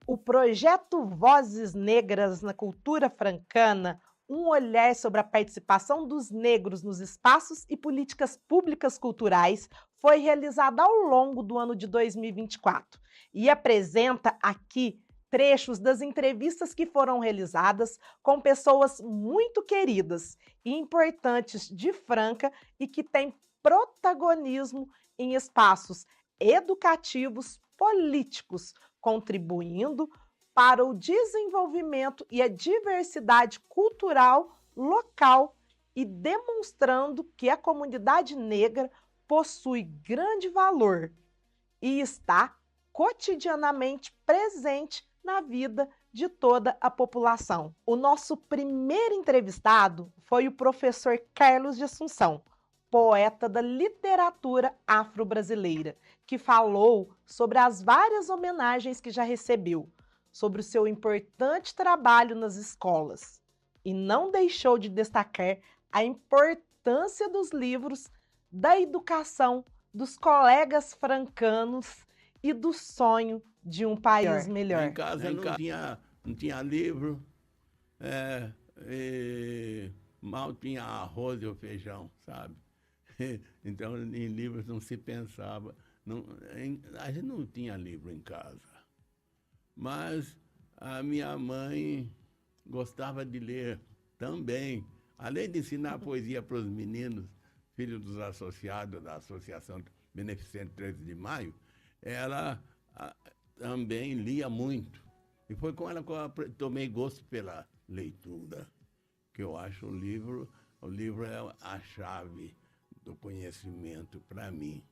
O projeto Vozes Negras na Cultura Francana, um olhar sobre a participação dos negros nos espaços e políticas públicas culturais, foi realizado ao longo do ano de 2024 e apresenta aqui trechos das entrevistas que foram realizadas com pessoas muito queridas e importantes de Franca e que têm protagonismo em espaços educativos, políticos, contribuindo para o desenvolvimento e a diversidade cultural local e demonstrando que a comunidade negra possui grande valor e está cotidianamente presente na vida de toda a população. O nosso primeiro entrevistado foi o professor Carlos de Assunção, poeta da literatura afro-brasileira, que falou sobre as várias homenagens que já recebeu, sobre o seu importante trabalho nas escolas e não deixou de destacar a importância dos livros, da educação dos colegas francanos e do sonho de um país Em melhor. casa não tinha livro, e mal tinha arroz e o feijão, sabe? Então, em livros não se pensava. A gente não tinha livro em casa. Mas a minha mãe gostava de ler também. Além de ensinar poesia para os meninos, filhos dos associados da Associação Beneficente 13 de Maio, ela também lia muito. E foi com ela que eu tomei gosto pela leitura, que eu acho o livro é a chave do conhecimento para mim.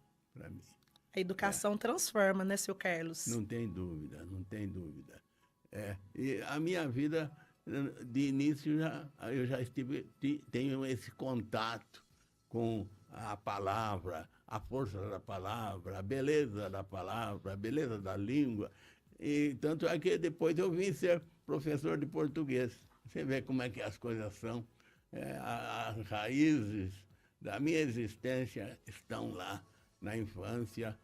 A educação transforma, né, seu Carlos? Não tem dúvida, não tem dúvida. E a minha vida, de início, eu já tenho esse contato com a palavra, a força da palavra, a beleza da palavra, a beleza da língua. E tanto é que depois eu vim ser professor de português. Você vê como é que as coisas são. As raízes da minha existência estão lá, na infância,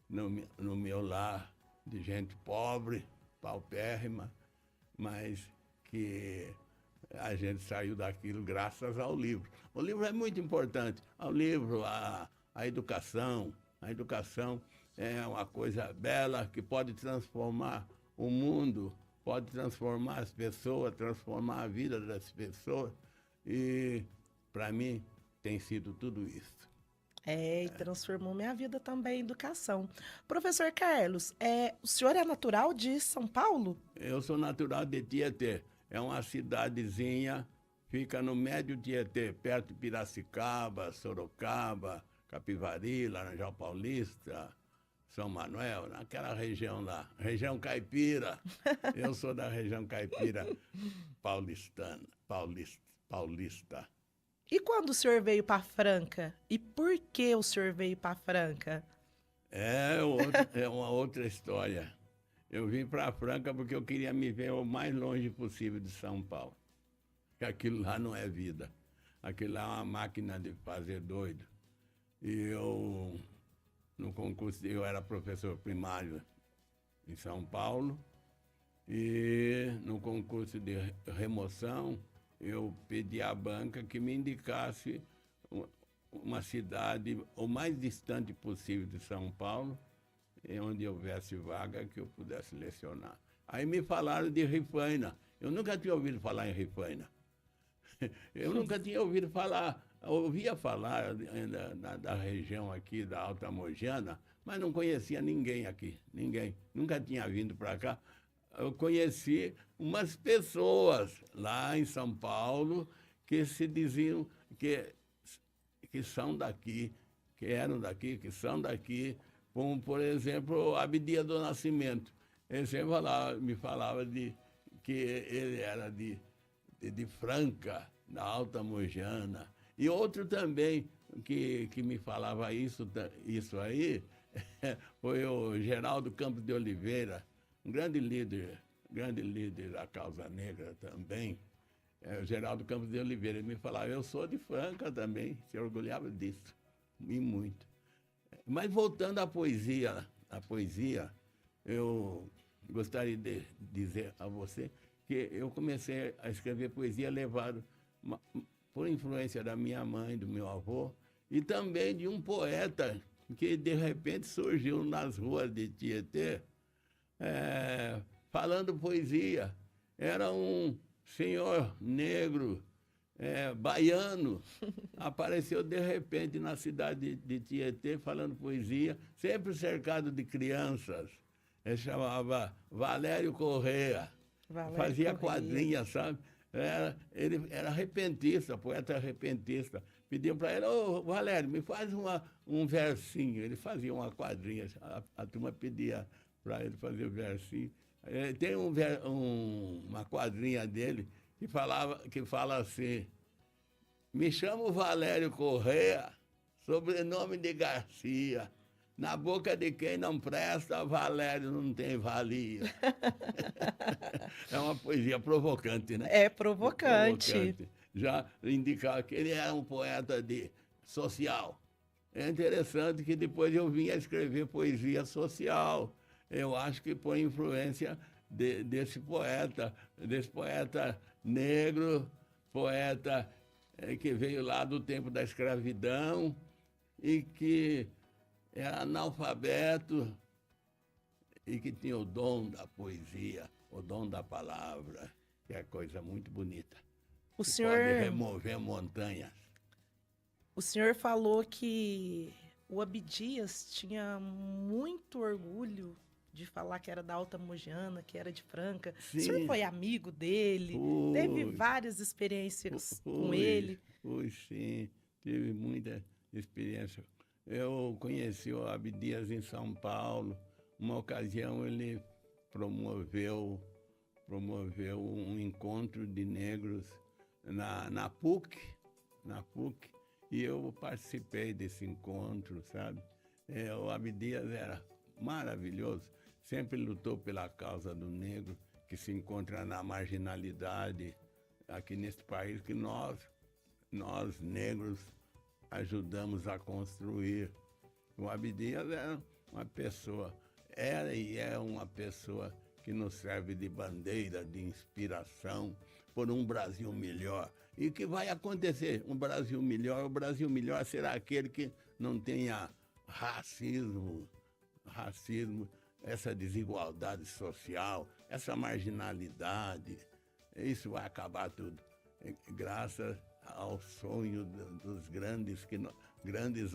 no meu lar, de gente pobre, paupérrima, mas que a gente saiu daquilo graças ao livro. O livro é muito importante. O livro, a educação. A educação é uma coisa bela que pode transformar o mundo, pode transformar as pessoas, transformar a vida das pessoas. E, para mim, tem sido tudo isso. E transformou minha vida também em educação. Professor Carlos, o senhor é natural de São Paulo? Eu sou natural de Tietê. É uma cidadezinha, fica no médio Tietê, perto de Piracicaba, Sorocaba, Capivari, Laranjal Paulista, São Manuel, naquela região lá. Região caipira. Eu sou da região caipira paulista. E quando o senhor veio para Franca? E por que o senhor veio para Franca? É uma outra história. Eu vim para Franca porque eu queria me ver o mais longe possível de São Paulo. Porque aquilo lá não é vida. Aquilo lá é uma máquina de fazer doido. E no concurso, eu era professor primário em São Paulo. E no concurso de remoção, eu pedi à banca que me indicasse uma cidade o mais distante possível de São Paulo, onde houvesse vaga que eu pudesse lecionar. Aí me falaram de Rifaina. Eu nunca tinha ouvido falar em Rifaina. Eu nunca tinha ouvido falar, ouvia falar da região aqui da Alta Mogiana, mas não conhecia ninguém aqui, ninguém. Nunca tinha vindo para cá. Eu conheci umas pessoas lá em São Paulo que se diziam que são daqui, que eram daqui, que são daqui, como, por exemplo, Abdias do Nascimento. Ele sempre me falava que ele era de Franca, da Alta Mogiana. E outro também que me falava isso aí foi o Geraldo Campos de Oliveira, um grande líder da causa negra também. O Geraldo Campos de Oliveira, ele me falava, eu sou de Franca também, se orgulhava disso, e muito. Mas voltando à poesia, eu gostaria de dizer a você que eu comecei a escrever poesia levado por influência da minha mãe, do meu avô, e também de um poeta que, de repente, surgiu nas ruas de Tietê, falando poesia. Era um senhor negro, baiano, apareceu de repente na cidade de Tietê falando poesia, sempre cercado de crianças. Ele chamava Valério Corrêa. Fazia quadrinhas, sabe? Ele era repentista, poeta repentista. Pediam para ele: ô, Valério, me faz um versinho. Ele fazia uma quadrinha, a turma pedia para ele fazer o versinho. Tem uma quadrinha dele que fala assim: me chamo Valério Corrêa, sobrenome de Garcia. Na boca de quem não presta, Valério não tem valia. É uma poesia provocante, né? É provocante. Já indicava que ele era um poeta social. É interessante que depois eu vim a escrever poesia social. Eu acho que por influência desse poeta negro, poeta que veio lá do tempo da escravidão e que era analfabeto e que tinha o dom da poesia, o dom da palavra, que é coisa muito bonita. O senhor pode remover montanhas. O senhor falou que o Abdias tinha muito orgulho de falar que era da Alta Mogiana, que era de Franca. Sim. O senhor foi amigo dele? Teve várias experiências com ele? Sim, tive muita experiência. Eu conheci o Abdias em São Paulo. Uma ocasião ele promoveu um encontro de negros na PUC, e eu participei desse encontro, sabe? O Abdias era maravilhoso, sempre lutou pela causa do negro, que se encontra na marginalidade aqui neste país, que nós negros, ajudamos a construir. O Abdias era e é uma pessoa que nos serve de bandeira, de inspiração por um Brasil melhor. E que vai acontecer, o Brasil melhor será aquele que não tenha racismo, essa desigualdade social, essa marginalidade. Isso vai acabar tudo, graças ao sonho dos grandes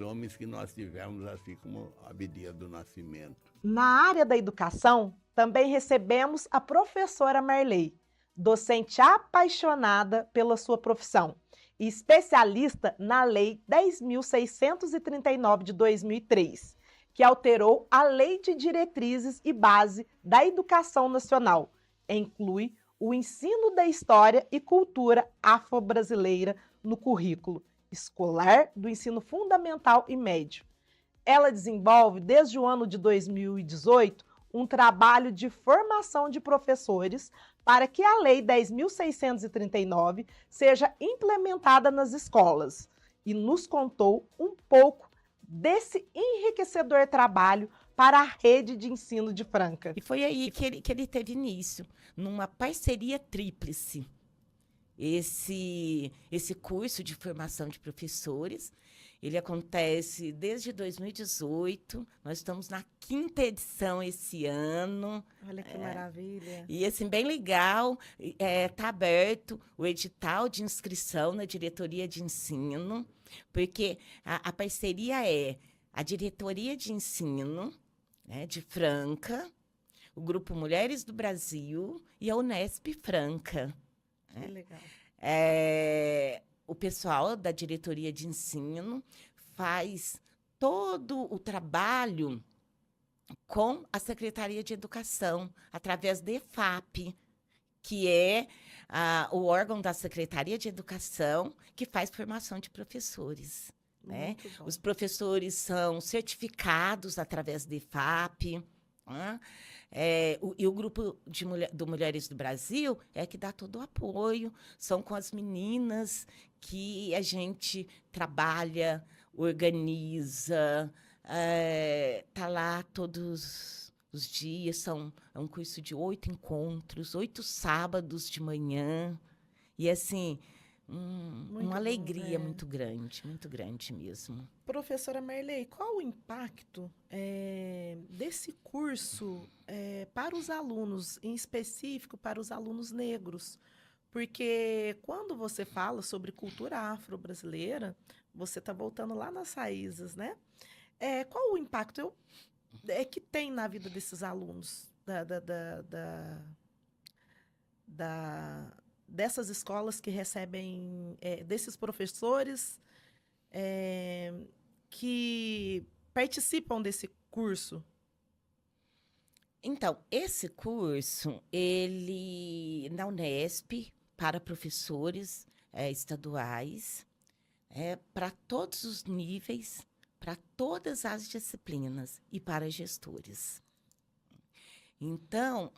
homens que nós tivemos, assim como Abdias do Nascimento. Na área da educação, também recebemos a professora Marley, docente apaixonada pela sua profissão e especialista na Lei 10.639 de 2003, que alterou a Lei de Diretrizes e Base da Educação Nacional. Inclui o ensino da história e cultura afro-brasileira no currículo escolar do ensino fundamental e médio. Ela desenvolve, desde o ano de 2018, um trabalho de formação de professores para que a Lei 10.639 seja implementada nas escolas, e nos contou um pouco desse enriquecedor trabalho para a rede de ensino de Franca. E foi aí que ele teve início, numa parceria tríplice. Esse curso de formação de professores, ele acontece desde 2018, nós estamos na 5ª edição esse ano. Olha que maravilha. E assim, bem legal, está aberto o edital de inscrição na diretoria de ensino, porque a parceria é a diretoria de ensino, né, de Franca, o Grupo Mulheres do Brasil e a Unesp Franca. Que legal. O pessoal da diretoria de ensino faz todo o trabalho com a Secretaria de Educação, através da EFAP, que é o órgão da Secretaria de Educação que faz formação de professores. Né? Os professores são certificados através da EFAP, né? E o grupo do Mulheres do Brasil é que dá todo o apoio. São com as meninas que a gente trabalha, organiza, tá lá todos os dias, é um curso de 8 encontros, 8 sábados de manhã. E, assim, uma alegria muito grande mesmo. Professora Marley, qual o impacto desse curso para os alunos, em específico para os alunos negros? Porque quando você fala sobre cultura afro-brasileira, você está voltando lá nas raízes, né? Qual o impacto que tem na vida desses alunos, dessas escolas que recebem, desses professores que participam desse curso? Então, esse curso, ele, na Unesp, para professores estaduais, para todos os níveis, para todas as disciplinas e para gestores. Então,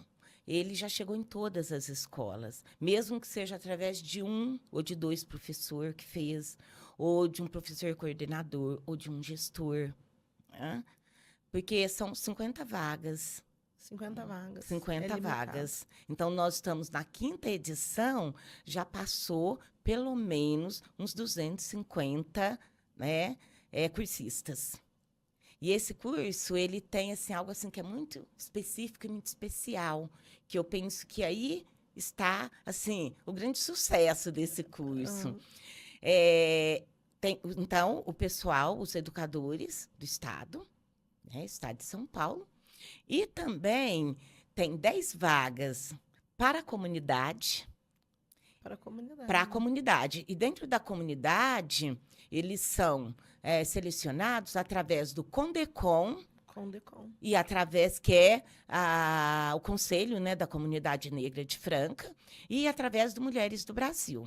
ele já chegou em todas as escolas, mesmo que seja através de um ou de 2 professores que fez, ou de um professor coordenador, ou de um gestor, né? Porque são 50 vagas. 50 vagas. 50 vagas. Então, nós estamos na 5ª edição, já passou pelo menos uns 250, né, cursistas. E esse curso, ele tem assim, algo assim, que é muito específico e muito especial, que eu penso que aí está assim, o grande sucesso desse curso. Então, o pessoal, os educadores do Estado, né, Estado de São Paulo, e também tem 10 vagas para a comunidade. Para a comunidade. E dentro da comunidade, eles são selecionados através do CONDECOM. E através que é o Conselho, né, da Comunidade Negra de Franca, e através do Mulheres do Brasil.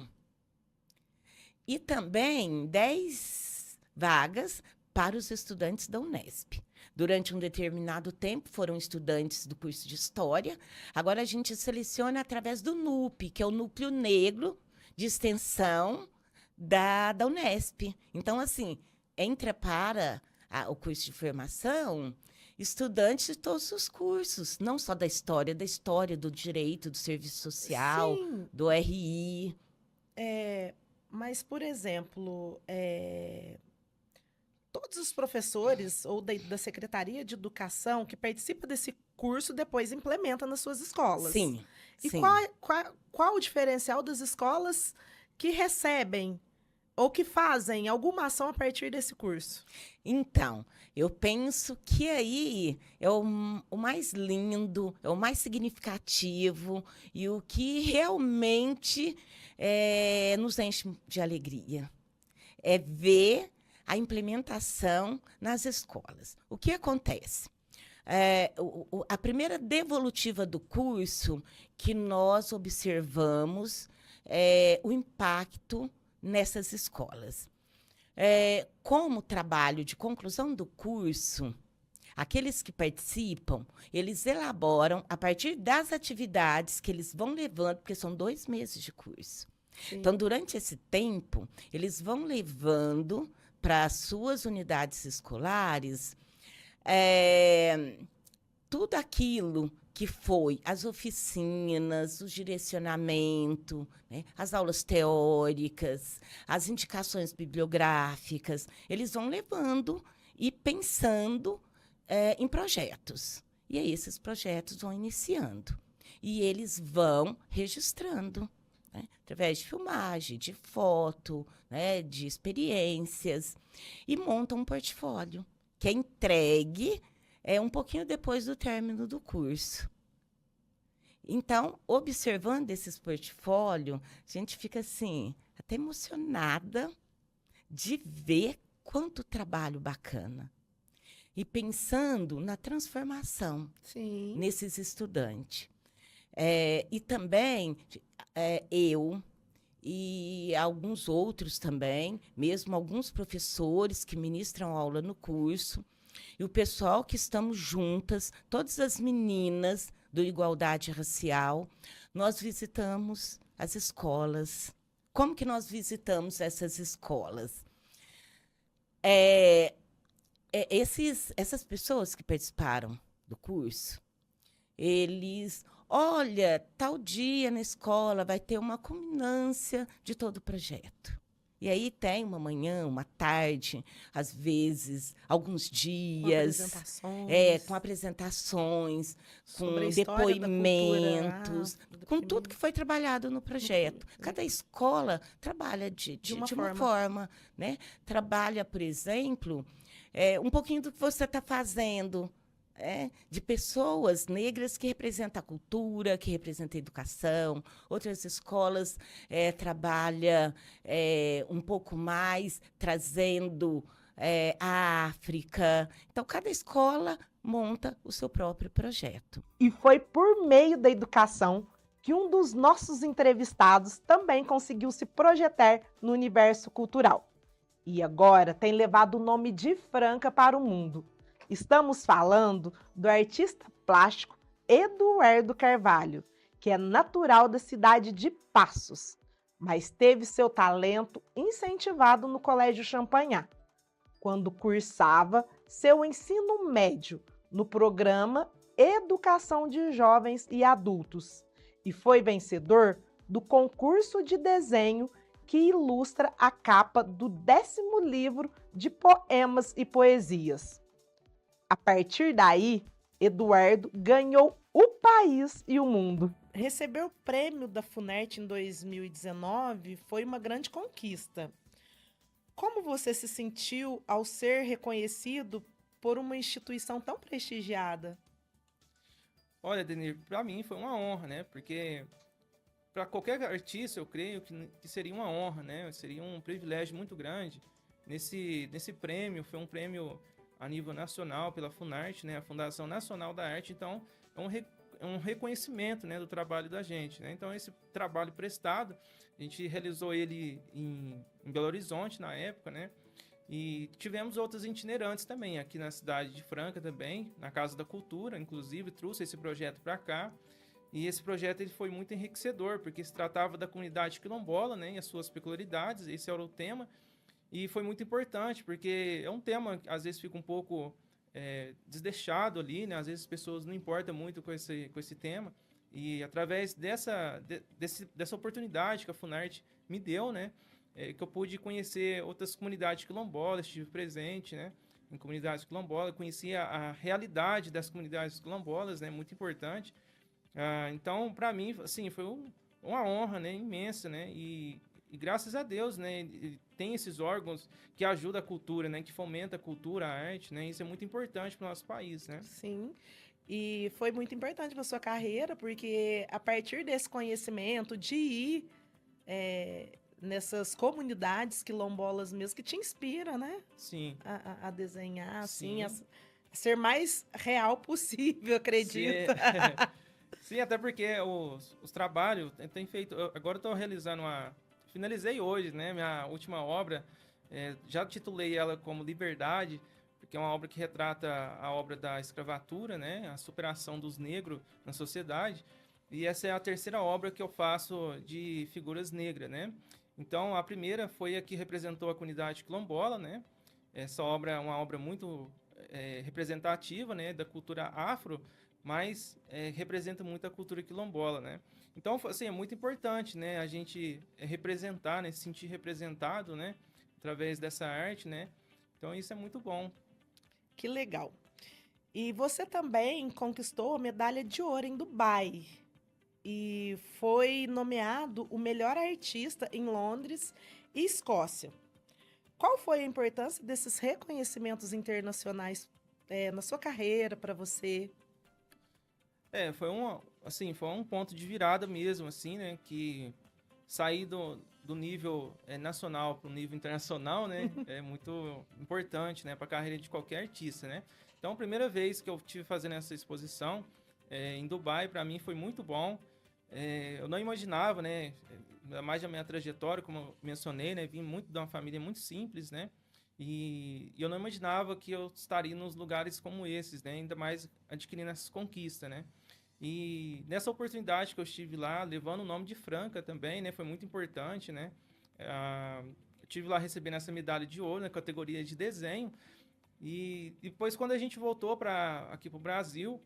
E também 10 vagas para os estudantes da Unesp. Durante um determinado tempo, foram estudantes do curso de História. Agora, a gente seleciona através do NUP, que é o Núcleo Negro de Extensão da Unesp. Então, assim, entra para o curso de formação estudantes de todos os cursos, não só da história, do direito, do serviço social, sim, do RI. Mas, por exemplo, todos os professores ou da Secretaria de Educação que participam desse curso depois implementam nas suas escolas. Sim. E sim. Qual o diferencial das escolas que recebem ou que fazem alguma ação a partir desse curso? Então, eu penso que aí é o mais lindo, é o mais significativo e o que realmente nos enche de alegria. É ver a implementação nas escolas. O que acontece? A primeira devolutiva do curso que nós observamos o impacto nessas escolas. Como trabalho de conclusão do curso, aqueles que participam, eles elaboram, a partir das atividades que eles vão levando, porque são 2 meses de curso. Sim. Então, durante esse tempo, eles vão levando para as suas unidades escolares tudo aquilo que foi as oficinas, o direcionamento, né, as aulas teóricas, as indicações bibliográficas. Eles vão levando e pensando em projetos. E aí esses projetos vão iniciando. E eles vão registrando, né, através de filmagem, de foto, né, de experiências, e montam um portfólio que é entregue um pouquinho depois do término do curso. Então, observando esses portfólios, a gente fica assim, até emocionada de ver quanto trabalho bacana. E pensando na transformação, sim, nesses estudantes. E também eu e alguns outros também, mesmo alguns professores que ministram aula no curso, e o pessoal que estamos juntas, todas as meninas do Igualdade Racial, nós visitamos as escolas. Como que nós visitamos essas escolas? Essas pessoas que participaram do curso, eles, olha, tal dia na escola vai ter uma culminância de todo o projeto. E aí tem uma manhã, uma tarde, às vezes, alguns dias, com apresentações, sobre a com história da depoimentos, cultura com tudo que foi trabalhado no projeto. Cada escola trabalha de uma forma, né? Trabalha, por exemplo, um pouquinho do que você está fazendo, de pessoas negras que representam a cultura, que representam a educação. Outras escolas trabalham um pouco mais, trazendo a África. Então, cada escola monta o seu próprio projeto. E foi por meio da educação que um dos nossos entrevistados também conseguiu se projetar no universo cultural. E agora tem levado o nome de Franca para o mundo. Estamos falando do artista plástico Eduardo Carvalho, que é natural da cidade de Passos, mas teve seu talento incentivado no Colégio Champagnat, quando cursava seu ensino médio no programa Educação de Jovens e Adultos, e foi vencedor do concurso de desenho que ilustra a capa do 10º livro de poemas e poesias. A partir daí, Eduardo ganhou o país e o mundo. Receber o prêmio da Funarte em 2019 foi uma grande conquista. Como você se sentiu ao ser reconhecido por uma instituição tão prestigiada? Olha, Denir, para mim foi uma honra, né? Porque para qualquer artista, eu creio que seria uma honra, né? Seria um privilégio muito grande. Nesse prêmio, foi um prêmio a nível nacional pela Funarte, né? A Fundação Nacional da Arte. Então, é um reconhecimento, né, do trabalho da gente, né? Então, esse trabalho prestado, a gente realizou ele em Belo Horizonte, na época, né? E tivemos outros itinerantes também, aqui na cidade de Franca também, na Casa da Cultura, inclusive, trouxe esse projeto para cá. E esse projeto ele foi muito enriquecedor, porque se tratava da comunidade quilombola, né, e as suas peculiaridades, esse era o tema. E foi muito importante, porque é um tema que às vezes fica um pouco desdeixado ali, né? Às vezes as pessoas não importam muito com esse tema. E através dessa oportunidade que a Funarte me deu, né? Que eu pude conhecer outras comunidades quilombolas, estive presente, né? Em comunidades quilombolas, conheci a realidade das comunidades quilombolas, né? Muito importante. Então, para mim, assim, foi uma honra, né? Imensa, né? E graças a Deus, né, tem esses órgãos que ajudam a cultura, né, que fomenta a cultura, a arte, né, isso é muito importante para o nosso país, né? Sim, e foi muito importante para sua carreira, porque a partir desse conhecimento de ir nessas comunidades quilombolas mesmo, que te inspira, né? Sim. A desenhar, Sim. assim, a ser mais real possível, acredito. Sim, até porque os trabalhos tem feito... Agora eu estou realizando finalizei hoje, né, minha última obra, já titulei ela como Liberdade, porque é uma obra que retrata a obra da escravatura, né, a superação dos negros na sociedade, e essa é a terceira obra que eu faço de figuras negras, né. Então, a primeira foi a que representou a comunidade quilombola, né, essa obra é uma obra muito representativa, né, da cultura afro, mas representa muito a cultura quilombola, né. Então, assim, é muito importante, né, a gente representar, né, se sentir representado, né, através dessa arte, né. Então, isso é muito bom. Que legal. E você também conquistou a medalha de ouro em Dubai e foi nomeado o melhor artista em Londres e Escócia. Qual foi a importância desses reconhecimentos internacionais na sua carreira, para você? Foi um ponto de virada mesmo, assim, né, que sair do nível nacional para o nível internacional, né, é muito importante, né, para a carreira de qualquer artista, né. Então, a primeira vez que eu estive fazendo essa exposição em Dubai, para mim foi muito bom. Eu não imaginava, né, mais da minha trajetória, como eu mencionei, né, vim muito de uma família muito simples, né, e eu não imaginava que eu estaria nos lugares como esses, né, ainda mais adquirindo essas conquistas, né. E nessa oportunidade que eu estive lá, levando o nome de Franca também, né, foi muito importante, né. Eu estive lá recebendo essa medalha de ouro na categoria de desenho. E depois, quando a gente voltou aqui para o Brasil,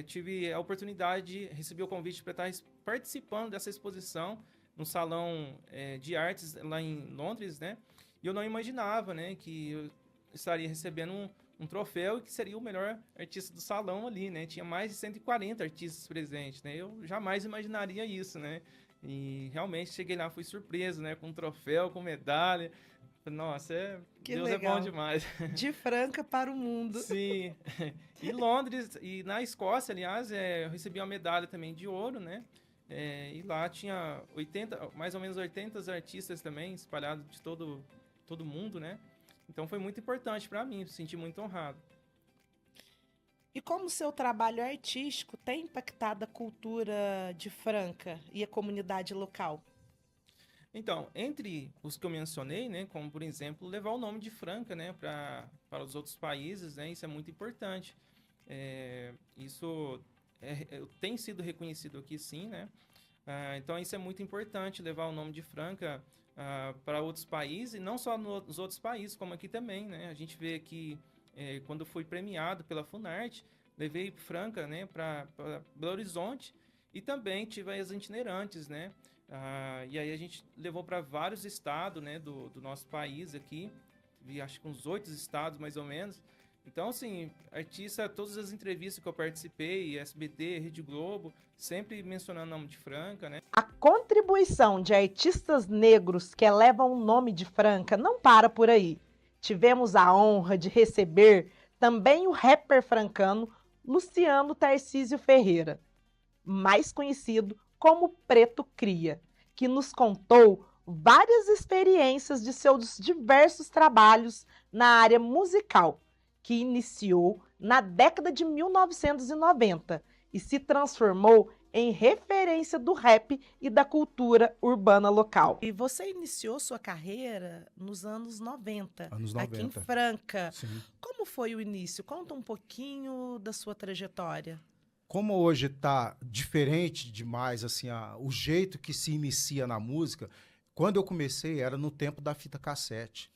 tive a oportunidade, recebi o convite para estar participando dessa exposição no Salão de Artes lá em Londres, né? E eu não imaginava, né, que eu estaria recebendo um troféu e que seria o melhor artista do salão ali, né? Tinha mais de 140 artistas presentes, né? Eu jamais imaginaria isso, né? E realmente cheguei lá, fui surpreso, né? Com um troféu, com medalha. Nossa, Que Deus legal. é bom demais. De Franca para o mundo. Sim. E Londres, e na Escócia, aliás, eu recebi uma medalha também de ouro, né? E lá tinha mais ou menos 80 artistas também, espalhados de todo mundo, né? Então foi muito importante para mim, me senti muito honrado. E como o seu trabalho artístico tem impactado a cultura de Franca e a comunidade local? Então, entre os que eu mencionei, né, como por exemplo, levar o nome de Franca, né, para os outros países, né, isso é muito importante. Isso tem sido reconhecido aqui, sim, né? Então, isso é muito importante, levar o nome de Franca para outros países, e não só nos outros países, como aqui também, né? A gente vê que quando fui premiado pela Funarte, levei Franca, né, para Belo Horizonte, e também tive as itinerantes, né? E aí a gente levou para vários estados, né, do nosso país aqui, vi acho que uns 8 estados mais ou menos. Então, assim, artista, todas as entrevistas que eu participei, SBT, Rede Globo, sempre mencionando o nome de Franca, né? A contribuição de artistas negros que elevam o nome de Franca não para por aí. Tivemos a honra de receber também o rapper francano Luciano Tarcísio Ferreira, mais conhecido como Preto Cria, que nos contou várias experiências de seus diversos trabalhos na área musical, que iniciou na década de 1990 e se transformou em referência do rap e da cultura urbana local. E você iniciou sua carreira nos anos 90, aqui em Franca. Sim. Como foi o início? Conta um pouquinho da sua trajetória. Como hoje está diferente demais, assim, o jeito que se inicia na música, quando eu comecei era no tempo da fita cassete,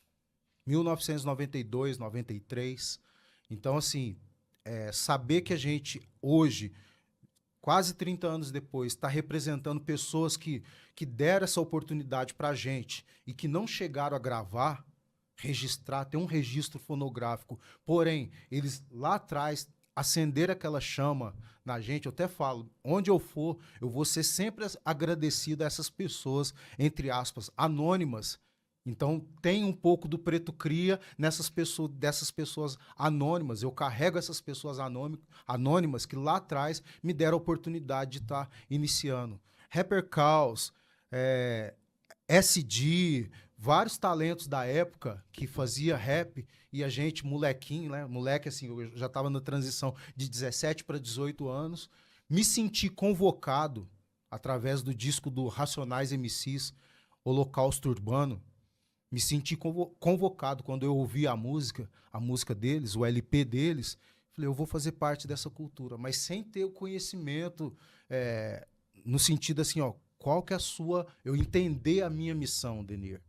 1992, 93. Então, assim, saber que a gente hoje, quase 30 anos depois, está representando pessoas que deram essa oportunidade para a gente e que não chegaram a gravar, registrar, ter um registro fonográfico, porém, eles lá atrás acenderam aquela chama na gente. Eu até falo, onde eu for, eu vou ser sempre agradecido a essas pessoas, entre aspas, anônimas. Então, tem um pouco do Preto Cria dessas pessoas anônimas. Eu carrego essas pessoas anônimas que lá atrás me deram a oportunidade de estar iniciando. Rapper Caos, SD, vários talentos da época que fazia rap, e a gente, molequinho, né? Moleque, assim, eu já estava na transição de 17 para 18 anos, me senti convocado, através do disco do Racionais MCs, Holocausto Urbano, me senti convocado quando eu ouvi a música deles, o LP deles. Falei, eu vou fazer parte dessa cultura, mas sem ter o conhecimento, no sentido assim, ó, qual que é eu entender a minha missão, Denir.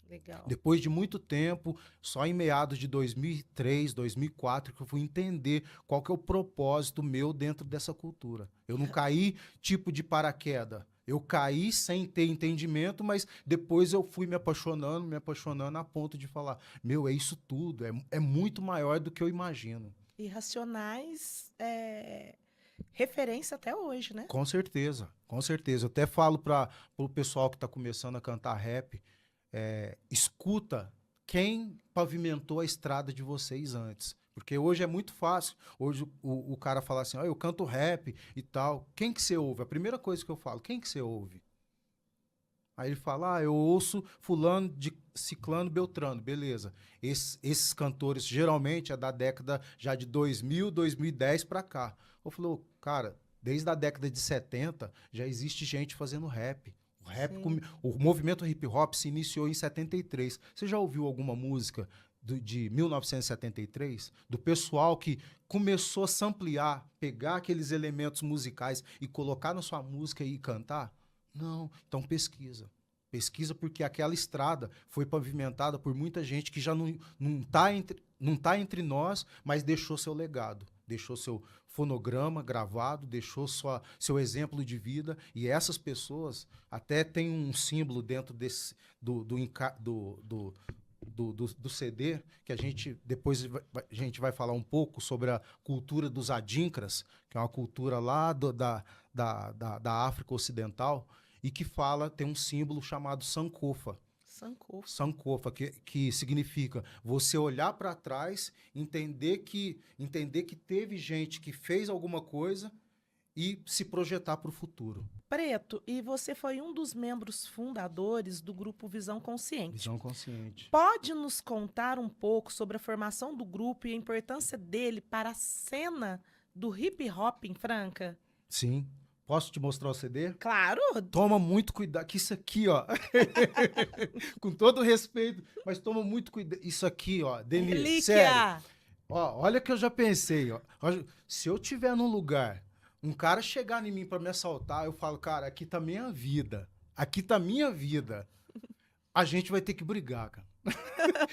Legal. Depois de muito tempo, só em meados de 2003, 2004, que eu fui entender qual que é o propósito meu dentro dessa cultura. Eu não caí tipo de paraquedas. Eu caí sem ter entendimento, mas depois eu fui me apaixonando a ponto de falar, meu, é isso tudo, é muito maior do que eu imagino. E Racionais é referência até hoje, né? Com certeza, com certeza. Eu até falo para o pessoal que está começando a cantar rap, escuta quem pavimentou a estrada de vocês antes. Porque hoje é muito fácil. Hoje o cara fala assim, eu canto rap e tal. Quem que você ouve? A primeira coisa que eu falo, quem que você ouve? Aí ele fala, eu ouço fulano de ciclano, beltrano. Beleza. Esses cantores geralmente é da década já de 2000, 2010 para cá. Eu falei, cara, desde a década de 70 já existe gente fazendo rap. O movimento hip hop se iniciou em 73. Você já ouviu alguma música de 1973? Do pessoal que começou a samplear, pegar aqueles elementos musicais e colocar na sua música e cantar? Não. Então pesquisa. Pesquisa porque aquela estrada foi pavimentada por muita gente que já não está não tá entre nós, mas deixou seu legado, deixou seu fonograma gravado, deixou seu exemplo de vida, e essas pessoas até tem um símbolo dentro desse do CD, que a gente depois a gente vai falar um pouco sobre a cultura dos adinkras, que é uma cultura lá da África Ocidental, e que tem um símbolo chamado sankofa. Sankofa, que significa você olhar para trás, entender que teve gente que fez alguma coisa e se projetar para o futuro. Preto, e você foi um dos membros fundadores do grupo Visão Consciente. Visão Consciente. Pode nos contar um pouco sobre a formação do grupo e a importância dele para a cena do hip hop em Franca? Sim. Posso te mostrar o CD? Claro! Toma muito cuidado, que isso aqui, ó. Com todo respeito, mas toma muito cuidado. Isso aqui, ó, Denise, sério. Ó, olha que eu já pensei, ó. Se eu tiver num lugar, um cara chegar em mim pra me assaltar, eu falo, cara, aqui tá minha vida. Aqui tá minha vida. A gente vai ter que brigar, cara.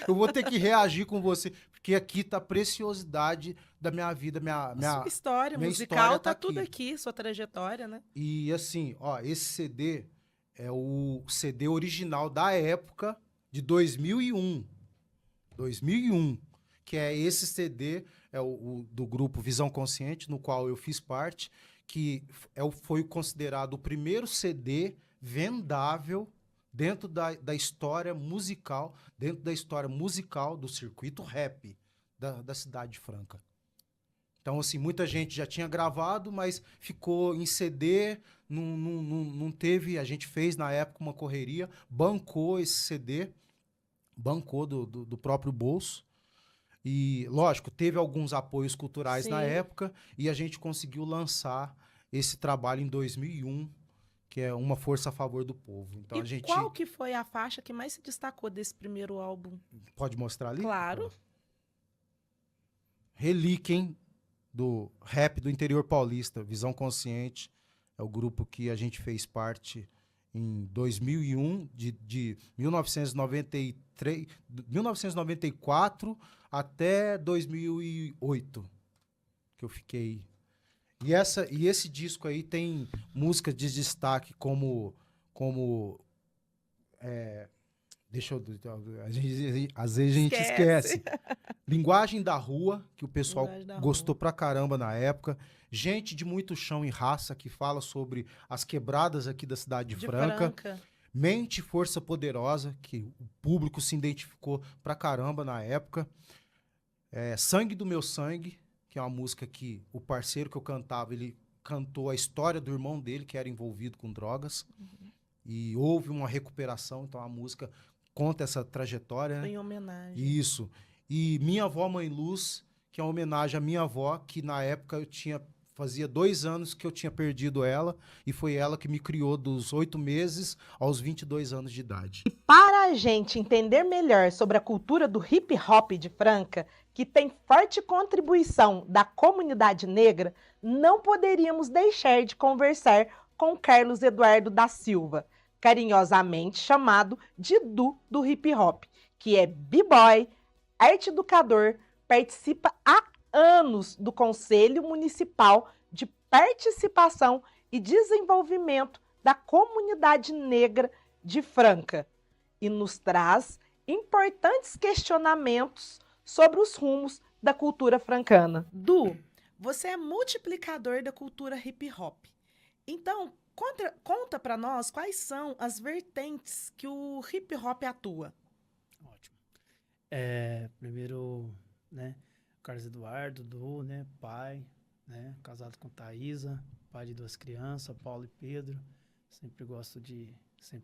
Eu vou ter que reagir com você, porque aqui tá a preciosidade da minha vida, sua história minha musical história tá aqui. tudo aqui, sua trajetória, né? E assim, ó, esse CD é o CD original da época de 2001. 2001, que é esse CD, é o do grupo Visão Consciente, no qual eu fiz parte, que foi considerado o primeiro CD vendável dentro da história musical, do circuito rap da cidade de Franca. Então, assim, muita gente já tinha gravado, mas ficou em CD, não teve... A gente fez, na época, uma correria, bancou esse CD, bancou do próprio bolso. E, lógico, teve alguns apoios culturais Sim. na época, e a gente conseguiu lançar esse trabalho em 2001, que é Uma Força a Favor do Povo. Então, E qual que foi a faixa que mais se destacou desse primeiro álbum? Pode mostrar ali? Claro. Relíquia, hein? Do rap do interior paulista, Visão Consciente, é o grupo que a gente fez parte em 2001, de 1994 até 2008, que eu fiquei. E esse disco aí tem músicas de destaque como às vezes a gente esquece. Linguagem da Rua, que o pessoal gostou pra caramba na época. Gente de Muito Chão e Raça, que fala sobre as quebradas aqui da cidade de Franca. Mente Força Poderosa, que o público se identificou pra caramba na época. Sangue do Meu Sangue, que é uma música que o parceiro que eu cantava, ele cantou a história do irmão dele, que era envolvido com drogas. Uhum. E houve uma recuperação, então a música conta essa trajetória. Foi em homenagem. Isso. E Minha Avó Mãe Luz, que é uma homenagem à minha avó, que na época fazia 2 anos que eu tinha perdido ela, e foi ela que me criou dos 8 meses aos 22 anos de idade. E para a gente entender melhor sobre a cultura do hip hop de Franca, que tem forte contribuição da comunidade negra, não poderíamos deixar de conversar com Carlos Eduardo da Silva, carinhosamente chamado de Du do hip hop, que é b-boy, arte educador, participa há anos do Conselho Municipal de Participação e Desenvolvimento da Comunidade Negra de Franca e nos traz importantes questionamentos sobre os rumos da cultura francana. Du, você é multiplicador da cultura hip hop. Então, conta para nós quais são as vertentes que o hip hop atua. Ótimo. Primeiro, né, Carlos Eduardo, Du, né, pai, né, casado com Thaisa, pai de 2 crianças, Paulo e Pedro. Sempre gosto de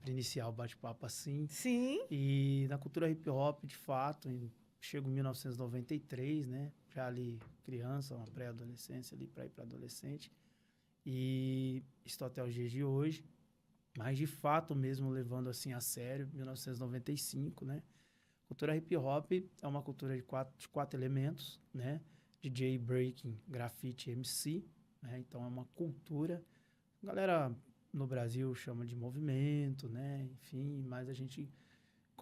iniciar o bate-papo assim. Sim. E na cultura hip hop, de fato, chego em 1993, né, já ali criança, uma pré-adolescência ali para ir para adolescente. E estou até os dias de hoje, mas de fato mesmo levando assim a sério, 1995, né? Cultura hip hop é uma cultura de quatro elementos, né? DJ, breaking, grafite, MC, né? Então é uma cultura, a galera no Brasil chama de movimento, né? Enfim, mas a gente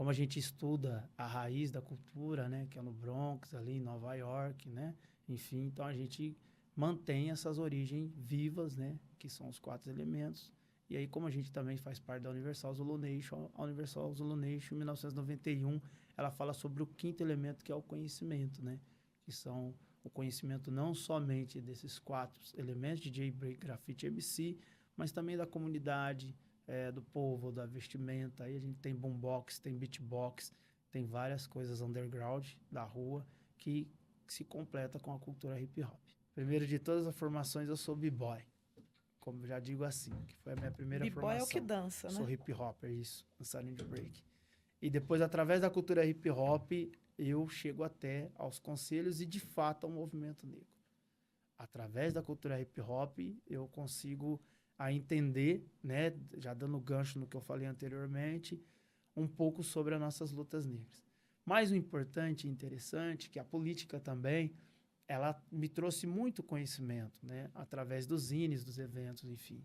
como a gente estuda a raiz da cultura, né, que é no Bronx, ali em Nova York, né, enfim, então a gente mantém essas origens vivas, né, que são os 4 elementos. E aí, como a gente também faz parte da Universal Zulu Nation, a Universal Zulu Nation, em 1991, ela fala sobre o 5º elemento, que é o conhecimento, né, que são o conhecimento não somente desses 4 elementos, DJ, Break, Grafite, MC, mas também da comunidade, do povo, da vestimenta. Aí a gente tem boombox, tem beatbox, tem várias coisas underground da rua que se completa com a cultura hip hop. Primeiro de todas as formações, eu sou b-boy, como já digo assim, que foi a minha primeira B-boy formação. é o que dança, né? Sou hip hopper, isso, dançarino de break. E depois, através da cultura hip hop, eu chego até aos conselhos e, de fato, ao movimento negro. Através da cultura hip hop, eu consigo a entender, né, já dando gancho no que eu falei anteriormente, um pouco sobre as nossas lutas negras. Mas o importante e interessante é que a política também, ela me trouxe muito conhecimento, né, através dos zines, dos eventos, enfim.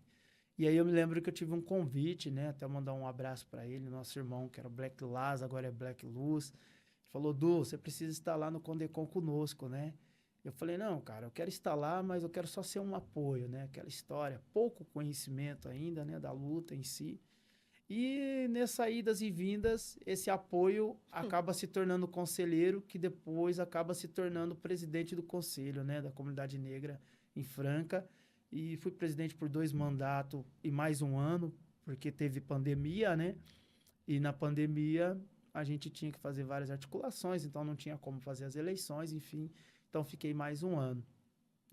E aí eu me lembro que eu tive um convite, né, até mandar um abraço para ele, nosso irmão, que era o Black Laz, agora é Black Luz. Ele falou: Du, você precisa estar lá no Condecon conosco, né? Eu falei: não, cara, eu quero estar lá, mas eu quero só ser um apoio, né? Aquela história, pouco conhecimento ainda, né, da luta em si. E nessas idas e vindas, esse apoio acaba se tornando conselheiro, que depois acaba se tornando presidente do conselho, né, da comunidade negra em Franca. E fui presidente por 2 mandatos e mais 1 ano, porque teve pandemia, né? E na pandemia a gente tinha que fazer várias articulações, então não tinha como fazer as eleições, enfim. Então fiquei mais 1 ano.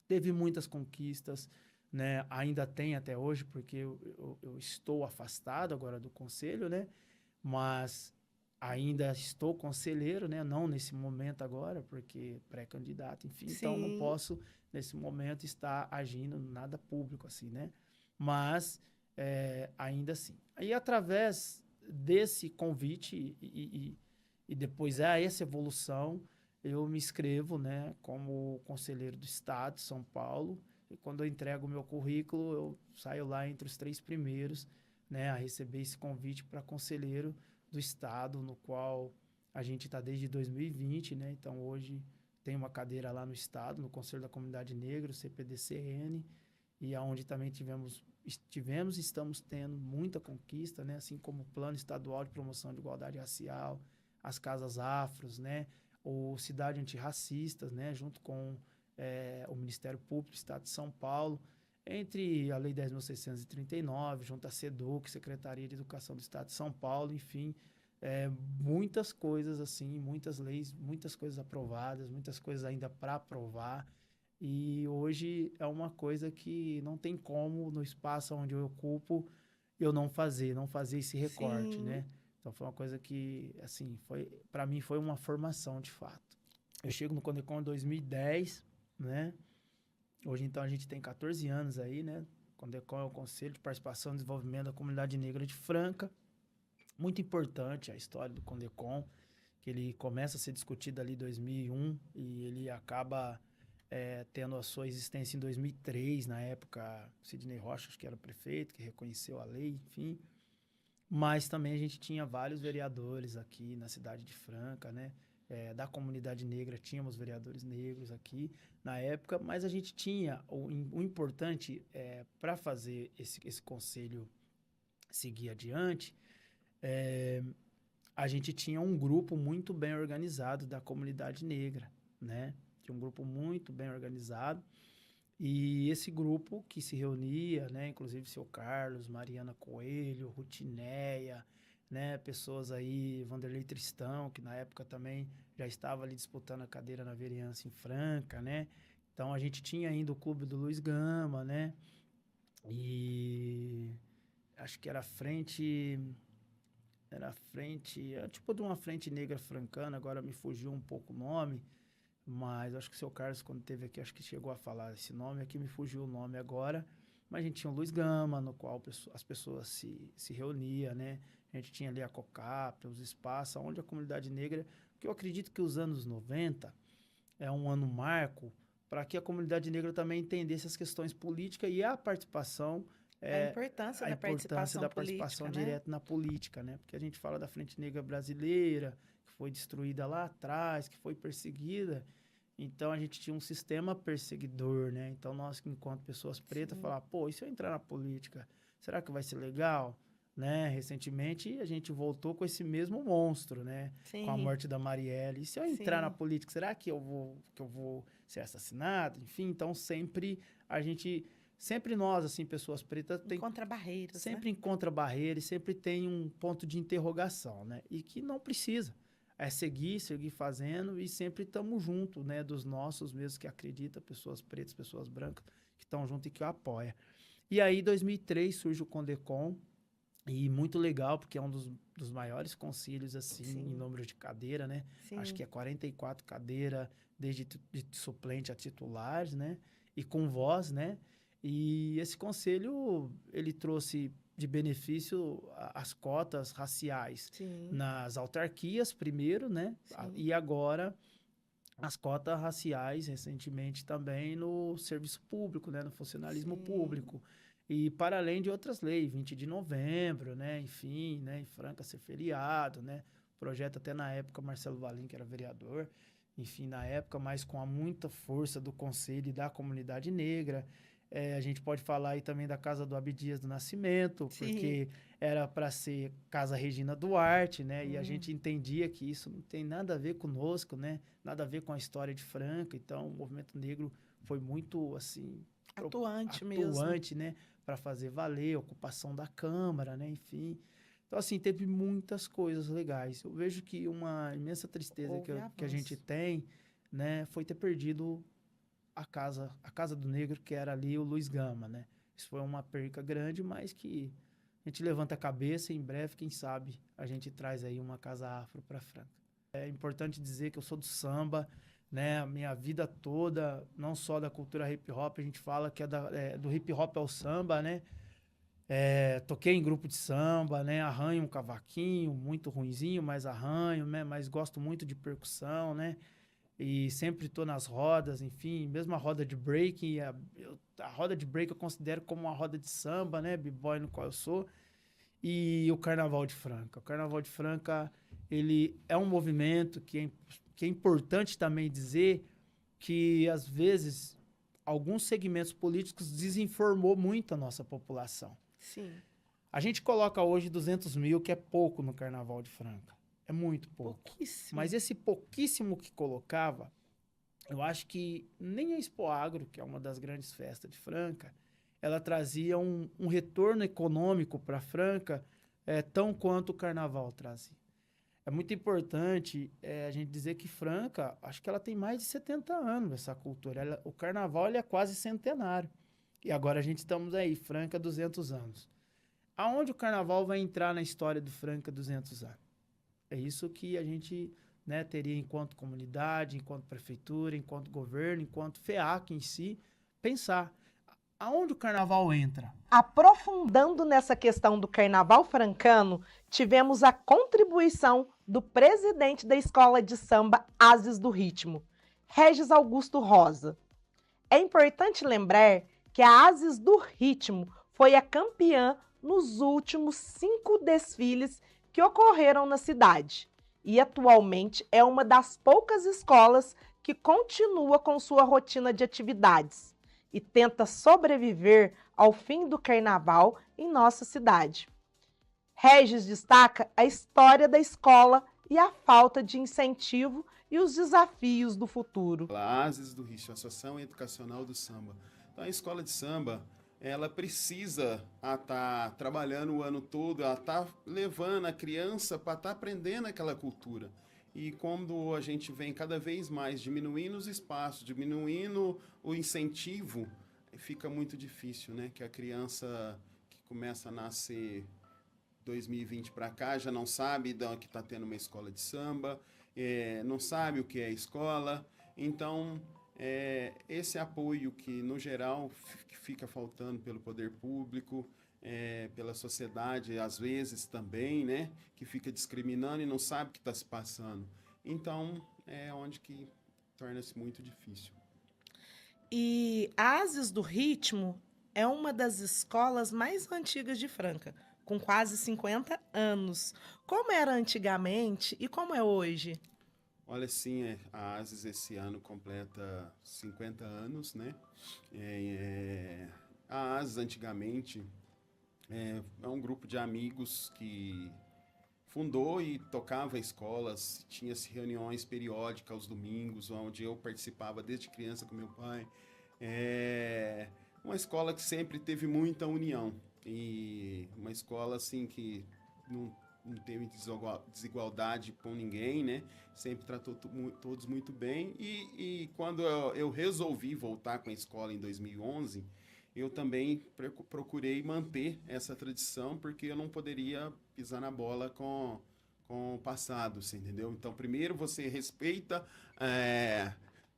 Teve muitas conquistas, né? Ainda tem até hoje, porque eu estou afastado agora do conselho, né? Mas ainda estou conselheiro, né? Não nesse momento agora, porque pré-candidato, enfim. Sim. Então não posso, nesse momento, estar agindo nada público, assim, né? Mas ainda assim. Aí, através desse convite e depois essa evolução, eu me inscrevo, né, como conselheiro do Estado de São Paulo. E quando eu entrego o meu currículo, eu saio lá entre os 3 primeiros, né, a receber esse convite para conselheiro do Estado, no qual a gente está desde 2020, né? Então, hoje tem uma cadeira lá no Estado, no Conselho da Comunidade Negra, o CPDCN, e aonde também tivemos e estamos tendo muita conquista, né? Assim como o Plano Estadual de Promoção de Igualdade Racial, as Casas Afros, né? O Cidade Antirracistas, né? Junto com o Ministério Público do Estado de São Paulo, entre a Lei 10.639, junto à SEDUC, Secretaria de Educação do Estado de São Paulo, enfim, muitas coisas assim, muitas leis, muitas coisas aprovadas, muitas coisas ainda para aprovar. E hoje é uma coisa que não tem como, no espaço onde eu ocupo, eu não fazer esse recorte, Sim. né? Então foi uma coisa que, assim, para mim foi uma formação de fato. Eu chego no Condecon em 2010, né? Hoje, então, a gente tem 14 anos aí, né? O Condecon é o Conselho de Participação e Desenvolvimento da Comunidade Negra de Franca. Muito importante a história do Condecon, que ele começa a ser discutido ali em 2001 e ele acaba tendo a sua existência em 2003, na época, Sidney Rocha, acho que era o prefeito, que reconheceu a lei, enfim. Mas também a gente tinha vários vereadores aqui na cidade de Franca, né? Da comunidade negra, tínhamos vereadores negros aqui na época, mas a gente tinha, o importante para fazer esse conselho seguir adiante, a gente tinha um grupo muito bem organizado da comunidade negra, né? Tinha um grupo muito bem organizado, e esse grupo que se reunia, né? Inclusive seu Carlos, Mariana Coelho, Rutineia, né? Pessoas aí, Vanderlei Tristão, que na época também já estava ali disputando a cadeira na vereança em Franca, né? Então a gente tinha ainda o Clube do Luiz Gama, né? E acho que era tipo de uma frente negra francana, agora me fugiu um pouco o nome, mas acho que o seu Carlos, quando esteve aqui, acho que chegou a falar esse nome, aqui me fugiu o nome agora, mas a gente tinha o Luiz Gama, no qual as pessoas se reuniam, né? A gente tinha ali a COCAP, os espaços, onde a comunidade negra, porque eu acredito que os anos 90 é um ano marco para que a comunidade negra também entendesse as questões políticas e a participação A importância da participação política, né? direta na política, né? Porque a gente fala da Frente Negra Brasileira, que foi destruída lá atrás, que foi perseguida. Então, a gente tinha um sistema perseguidor, né? Então, nós, enquanto pessoas pretas, falávamos, pô, e se eu entrar na política, será que vai ser legal? Né? Recentemente, a gente voltou com esse mesmo monstro, né? Sim. Com a morte da Marielle. E se eu entrar na política, será que eu vou ser assassinado? Enfim, então, sempre nós, assim, pessoas pretas, Encontra barreiras, sempre encontra barreiras, sempre tem um ponto de interrogação, né? E que não precisa. É seguir fazendo e sempre estamos juntos, né? Dos nossos mesmos que acreditam, pessoas pretas, pessoas brancas, que estão juntos e que apoiam. E aí, em 2003, surge o Condecon, e muito legal, porque é um dos maiores concílios, assim, em número de cadeira, né? Sim. Acho que é 44 cadeiras, desde de suplente a titulares, né? E com voz, né? E esse conselho, ele trouxe de benefício as cotas raciais nas autarquias primeiro, né? E agora as cotas raciais recentemente também no serviço público, né? No funcionalismo público. E para além de outras leis, 20 de novembro, né? Enfim, né? Em Franca ser feriado, né? Projeto até na época Marcelo Valim, que era vereador, enfim, na época, mas com muita força do conselho e da comunidade negra. A gente pode falar aí também da Casa do Abdias do Nascimento, porque era para ser Casa Regina Duarte, né? E a gente entendia que isso não tem nada a ver conosco, né? Nada a ver com a história de Franca. Então, o movimento negro foi muito, assim... Atuante mesmo. Né? Para fazer valer a ocupação da Câmara, né? Enfim. Então, assim, teve muitas coisas legais. Eu vejo que uma imensa tristeza que a gente tem, né? Foi ter perdido a casa do negro, que era ali o Luiz Gama, né? Isso foi uma perca grande, mas que a gente levanta a cabeça e em breve, quem sabe, a gente traz aí uma casa afro para Franca. É importante dizer que eu sou do samba, né? A minha vida toda, não só da cultura hip hop, a gente fala que do hip hop ao samba, né? Toquei em grupo de samba, né? Arranho um cavaquinho, muito ruinzinho, mas arranho, né? Mas gosto muito de percussão, né? E sempre estou nas rodas, enfim, mesmo a roda de break, a roda de break eu considero como uma roda de samba, né, b-boy no qual eu sou, e o Carnaval de Franca. O Carnaval de Franca, ele é um movimento que é importante também dizer que, às vezes, alguns segmentos políticos desinformou muito a nossa população. Sim. A gente coloca hoje 200 mil, que é pouco no Carnaval de Franca. É muito pouco. Pouquíssimo. Mas esse pouquíssimo que colocava, eu acho que nem a Expo Agro, que é uma das grandes festas de Franca, ela trazia um retorno econômico para Franca tão quanto o Carnaval trazia. É muito importante a gente dizer que Franca, acho que ela tem mais de 70 anos, essa cultura. O Carnaval ele é quase centenário. E agora a gente estamos aí, Franca, 200 anos. Aonde o Carnaval vai entrar na história do Franca 200 anos? É isso que a gente, né, teria enquanto comunidade, enquanto prefeitura, enquanto governo, enquanto FEAC em si, pensar. Aonde o Carnaval entra? Aprofundando nessa questão do Carnaval francano, tivemos a contribuição do presidente da Escola de Samba Ases do Ritmo, Regis Augusto Rosa. É importante lembrar que a Ases do Ritmo foi a campeã nos últimos 5 desfiles que ocorreram na cidade e atualmente é uma das poucas escolas que continua com sua rotina de atividades e tenta sobreviver ao fim do carnaval em nossa cidade. Regis destaca a história da escola e a falta de incentivo e os desafios do futuro. A Ases do Ritmo, Associação Educacional do Samba. Então, a escola de samba, ela precisa estar trabalhando o ano todo, ela está levando a criança para estar aprendendo aquela cultura. E quando a gente vem cada vez mais diminuindo os espaços, diminuindo o incentivo, fica muito difícil, né? Que a criança que começa a nascer 2020 para cá já não sabe que está tendo uma escola de samba, não sabe o que é escola. Então, esse apoio que, no geral, fica faltando pelo poder público, pela sociedade, às vezes também, né? Que fica discriminando e não sabe o que está se passando. Então, é onde que torna-se muito difícil. E Ases do Ritmo é uma das escolas mais antigas de Franca, com quase 50 anos. Como era antigamente e como é hoje? Olha, sim, a ASES esse ano completa 50 anos, né? A ASES antigamente é um grupo de amigos que fundou e tocava escolas, tinha-se reuniões periódicas aos domingos, onde eu participava desde criança com meu pai. É uma escola que sempre teve muita união e uma escola assim que não teve desigualdade com ninguém, né? Sempre tratou todos muito bem e quando eu resolvi voltar com a escola em 2011, eu também procurei manter essa tradição, porque eu não poderia pisar na bola com o passado, você entendeu? Então, primeiro você respeita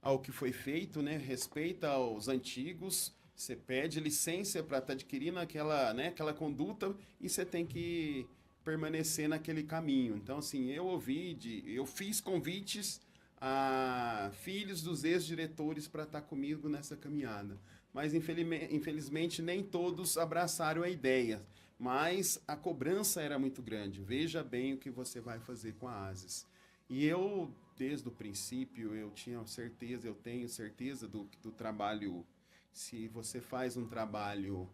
ao que foi feito, né? Respeita aos antigos, você pede licença para estar adquirindo aquela conduta e você tem que permanecer naquele caminho. Então, assim, eu fiz convites a filhos dos ex-diretores para estar comigo nessa caminhada. Mas, infelizmente, nem todos abraçaram a ideia. Mas a cobrança era muito grande. Veja bem o que você vai fazer com a ASES. E eu, desde o princípio, eu tenho certeza do trabalho. Se você faz um trabalho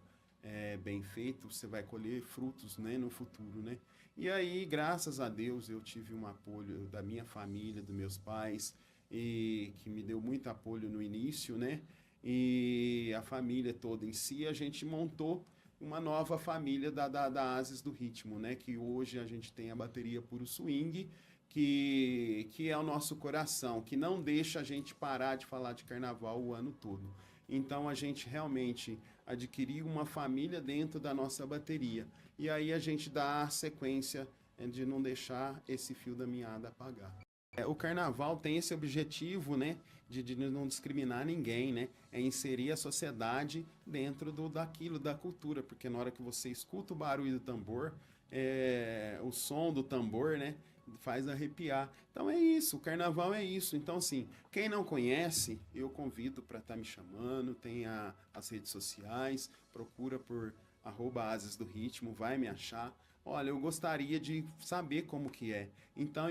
bem feito, você vai colher frutos, né, no futuro, né? E aí, graças a Deus, eu tive um apoio da minha família, dos meus pais, e que me deu muito apoio no início, né? E a família toda em si, a gente montou uma nova família da Ases do Ritmo, né? Que hoje a gente tem a bateria Puro Swing, que é o nosso coração, que não deixa a gente parar de falar de carnaval o ano todo. Então a gente realmente adquiriu uma família dentro da nossa bateria. E aí a gente dá a sequência de não deixar esse fio da meada apagar. O carnaval tem esse objetivo, né, de não discriminar ninguém, né, é inserir a sociedade dentro daquilo, da cultura, porque na hora que você escuta o barulho do tambor, o som do tambor, né, faz arrepiar. Então é isso, o carnaval é isso. Então, assim, quem não conhece, eu convido para estar me chamando, tem as redes sociais, procura por @Ases do Ritmo, vai me achar. Olha, eu gostaria de saber como que é. Então,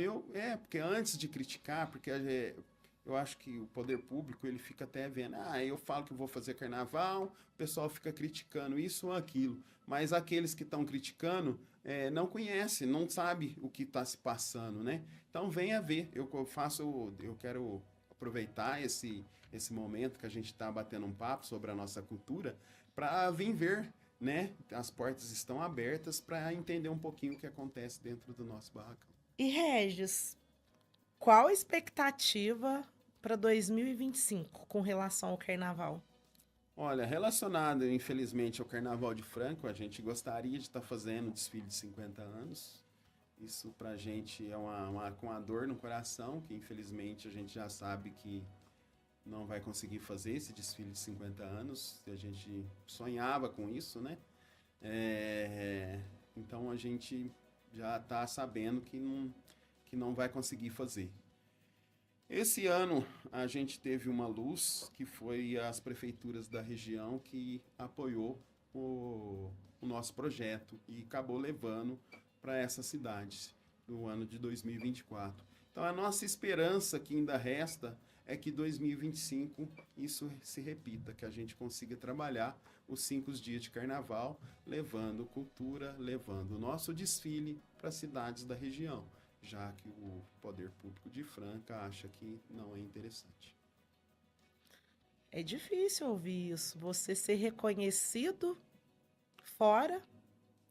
porque antes de criticar, porque eu acho que o poder público, ele fica até vendo, eu falo que eu vou fazer carnaval, o pessoal fica criticando isso ou aquilo. Mas aqueles que estão criticando não conhecem, não sabem o que está se passando, né? Então, venha ver. Eu quero aproveitar esse momento que a gente está batendo um papo sobre a nossa cultura para vir ver, né? As portas estão abertas para entender um pouquinho o que acontece dentro do nosso barracão. E Regis, qual a expectativa para 2025 com relação ao carnaval? Olha, relacionado, infelizmente, ao Carnaval de Franca, a gente gostaria de estar fazendo o desfile de 50 anos. Isso pra gente é com uma dor no coração, que infelizmente a gente já sabe que não vai conseguir fazer esse desfile de 50 anos. A gente sonhava com isso, né? Então a gente já está sabendo que não vai conseguir fazer. Esse ano a gente teve uma luz, que foi as prefeituras da região que apoiou o nosso projeto e acabou levando para essas cidades no ano de 2024. Então a nossa esperança que ainda resta é que 2025 isso se repita, que a gente consiga trabalhar os 5 dias de carnaval, levando cultura, levando o nosso desfile para as cidades da região, já que o poder público de Franca acha que não é interessante. É difícil ouvir isso, você ser reconhecido fora,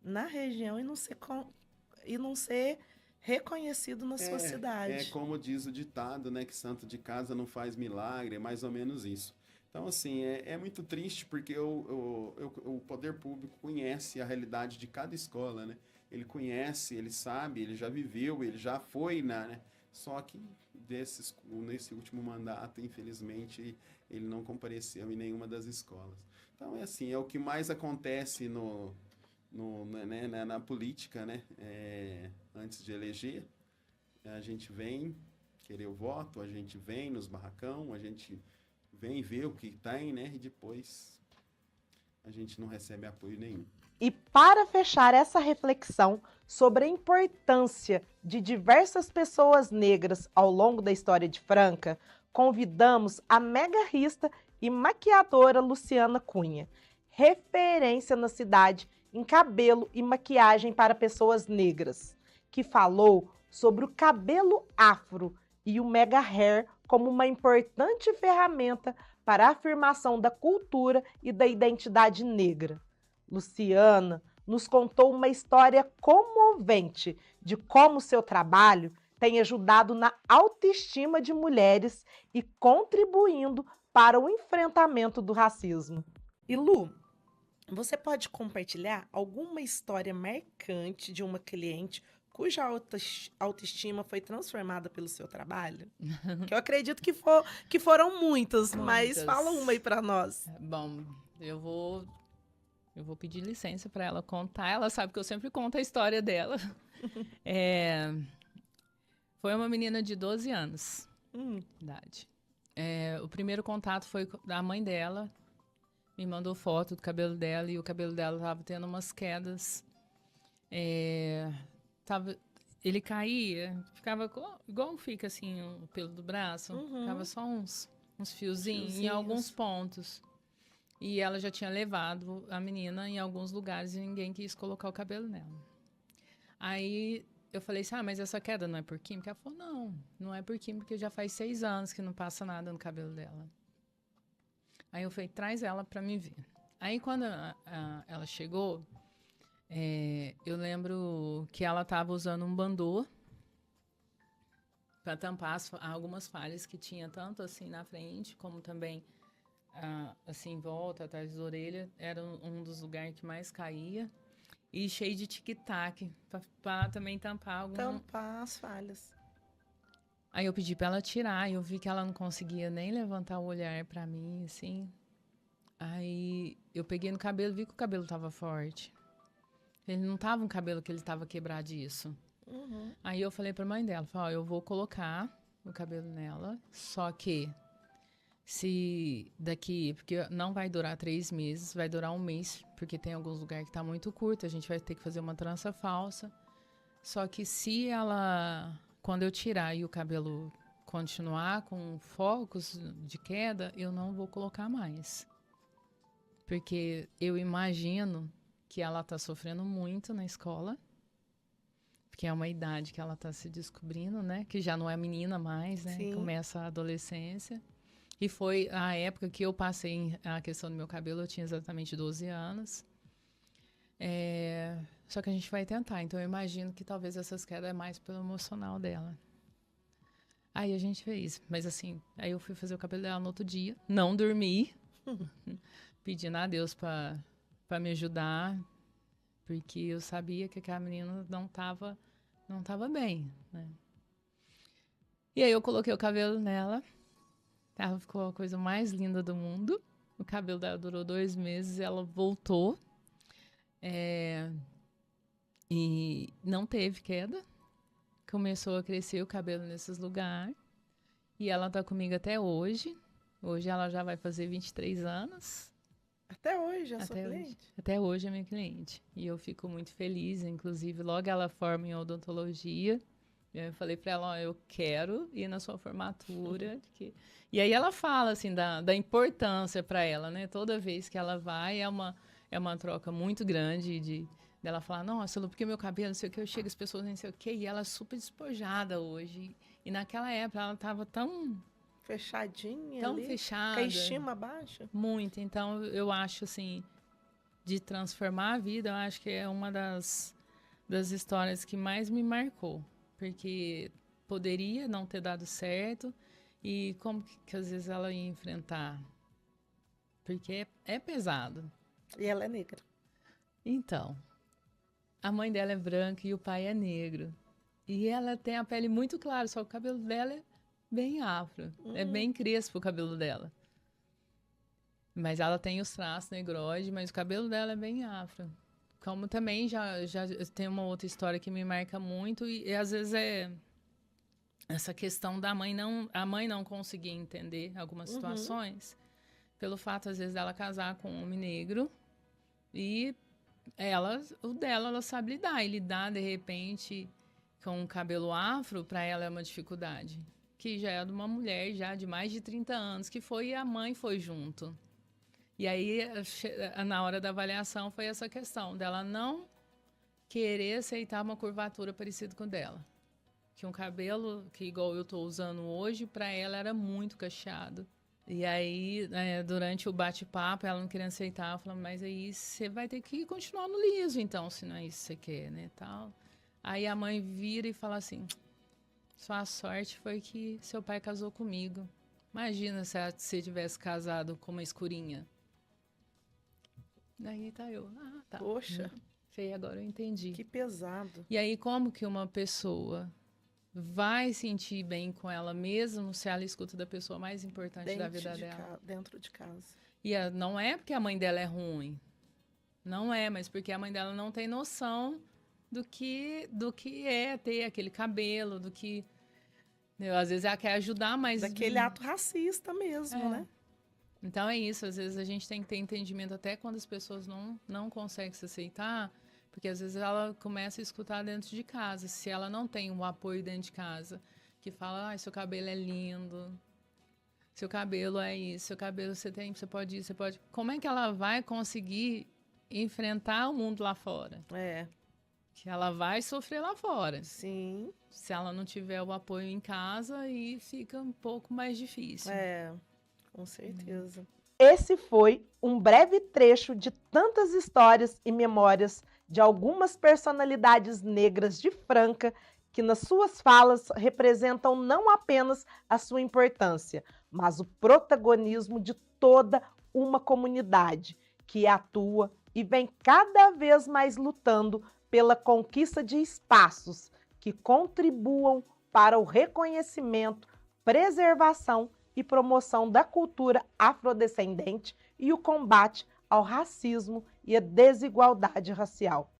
na região, e não ser reconhecido na sua cidade. É como diz o ditado, né, que santo de casa não faz milagre, é mais ou menos isso. Então, assim, é muito triste porque o poder público conhece a realidade de cada escola, né? Ele conhece, ele sabe, ele já viveu, ele já foi, né? Só que nesse último mandato, infelizmente, ele não compareceu em nenhuma das escolas. Então, é assim, é o que mais acontece na política, né? Antes de eleger, a gente vem querer o voto, a gente vem nos barracão, a gente vem ver o que tem, né? E depois a gente não recebe apoio nenhum. E para fechar essa reflexão sobre a importância de diversas pessoas negras ao longo da história de Franca, convidamos a megarrista e maquiadora Luciana Cunha, referência na cidade em cabelo e maquiagem para pessoas negras, que falou sobre o cabelo afro e o mega hair como uma importante ferramenta para a afirmação da cultura e da identidade negra. Luciana nos contou uma história comovente de como seu trabalho tem ajudado na autoestima de mulheres e contribuindo para o enfrentamento do racismo. E Lu, você pode compartilhar alguma história marcante de uma cliente cuja autoestima foi transformada pelo seu trabalho? Que eu acredito que foram muitas, mas fala uma aí para nós. Bom, eu vou pedir licença para ela contar. Ela sabe que eu sempre conto a história dela. Foi uma menina de 12 anos de idade. O primeiro contato foi da mãe dela. Me mandou foto do cabelo dela e o cabelo dela estava tendo umas quedas. Ele caía, ficava igual fica assim o pelo do braço. Ficava só uns fiozinhos em alguns pontos. E ela já tinha levado a menina em alguns lugares e ninguém quis colocar o cabelo nela. Aí eu falei assim, mas essa queda não é por química? Ela falou, não é por química, porque já faz 6 anos que não passa nada no cabelo dela. Aí eu falei, traz ela para me ver. Aí quando ela chegou, eu lembro que ela estava usando um bandô para tampar algumas falhas que tinha, tanto assim na frente, como também assim em volta, atrás da orelha. Era um dos lugares que mais caía. E cheio de tic-tac, para também tampar as falhas. Aí eu pedi para ela tirar, e eu vi que ela não conseguia nem levantar o olhar para mim, assim. Aí eu peguei no cabelo, vi que o cabelo estava forte. Ele não estava um cabelo que ele estava quebradiço. Aí eu falei para a mãe dela, eu vou colocar o cabelo nela, só que se daqui, porque não vai durar 3 meses, vai durar 1 mês, porque tem alguns lugares que está muito curto, a gente vai ter que fazer uma trança falsa. Só que se ela, quando eu tirar e o cabelo continuar com focos de queda, eu não vou colocar mais. Porque eu imagino que ela está sofrendo muito na escola, porque é uma idade que ela está se descobrindo, né? Que já não é menina mais, né? Sim. Começa a adolescência. E foi a época que eu passei a questão do meu cabelo, eu tinha exatamente 12 anos. Só que a gente vai tentar, então eu imagino que talvez essas quedas é mais pelo emocional dela. Aí a gente fez, mas assim, aí eu fui fazer o cabelo dela no outro dia, não dormi, pedindo a Deus para me ajudar, porque eu sabia que aquela menina não tava bem, né? E aí eu coloquei o cabelo nela. Ela ficou a coisa mais linda do mundo. O cabelo dela durou 2 meses, ela voltou. E não teve queda. Começou a crescer o cabelo nesses lugares. E ela tá comigo até hoje. Hoje ela já vai fazer 23 anos. Até hoje, a sua cliente? Até hoje é minha cliente. E eu fico muito feliz. Inclusive, logo ela forma em odontologia. Eu falei para ela, eu quero ir na sua formatura. E aí ela fala, assim, da importância para ela, né? Toda vez que ela vai, é uma troca muito grande dela falar, nossa, Lu, porque meu cabelo, não sei o que, eu chego, as pessoas não sei o que, e ela é super despojada hoje. E naquela época, ela estava tão fechadinha tão ali, fechada. com a estima baixa. Muito. Então, eu acho, assim, de transformar a vida, eu acho que é uma das histórias que mais me marcou. Porque poderia não ter dado certo e como que às vezes ela ia enfrentar. Porque é pesado. E ela é negra. Então, a mãe dela é branca e o pai é negro. E ela tem a pele muito clara, só que o cabelo dela é bem afro. É bem crespo o cabelo dela. Mas ela tem os traços negroide, mas o cabelo dela é bem afro. Como também já tem uma outra história que me marca muito e às vezes é essa questão da a mãe não conseguir entender algumas situações pelo fato às vezes dela casar com um homem negro E o dela, ela sabe lidar. E lidar, de repente, com um cabelo afro, para ela é uma dificuldade. Que já é de uma mulher já de mais de 30 anos, que foi e a mãe foi junto. E aí, na hora da avaliação, foi essa questão dela não querer aceitar uma curvatura parecida com o dela. Que um cabelo, que igual eu estou usando hoje, para ela era muito cacheado. E aí, durante o bate-papo, ela não queria aceitar, eu falei, mas aí você vai ter que continuar no liso, então, se não é isso que você quer, né, tal. Aí a mãe vira e fala assim, sua sorte foi que seu pai casou comigo. Imagina se você tivesse casado com uma escurinha. Daí tá eu, tá. Poxa, Feia, agora eu entendi. que pesado. E aí, como que uma pessoa vai sentir bem com ela mesmo se ela escuta da pessoa mais importante da vida dela? Dentro de casa. E não é porque a mãe dela é ruim. Não é, mas porque a mãe dela não tem noção do que é ter aquele cabelo, do que... Às vezes ela quer ajudar, mas... Daquele ato racista mesmo, né? Então é isso, às vezes a gente tem que ter entendimento até quando as pessoas não conseguem se aceitar, porque às vezes ela começa a escutar dentro de casa. Se ela não tem um apoio dentro de casa, que fala, seu cabelo é lindo, seu cabelo é isso, seu cabelo você pode isso, você pode... Como é que ela vai conseguir enfrentar o mundo lá fora? Que ela vai sofrer lá fora. Sim. Se ela não tiver o apoio em casa, aí fica um pouco mais difícil. Com certeza. Esse foi um breve trecho de tantas histórias e memórias de algumas personalidades negras de Franca que nas suas falas representam não apenas a sua importância, mas o protagonismo de toda uma comunidade que atua e vem cada vez mais lutando pela conquista de espaços que contribuam para o reconhecimento, preservação e promoção da cultura afrodescendente e o combate ao racismo e à desigualdade racial.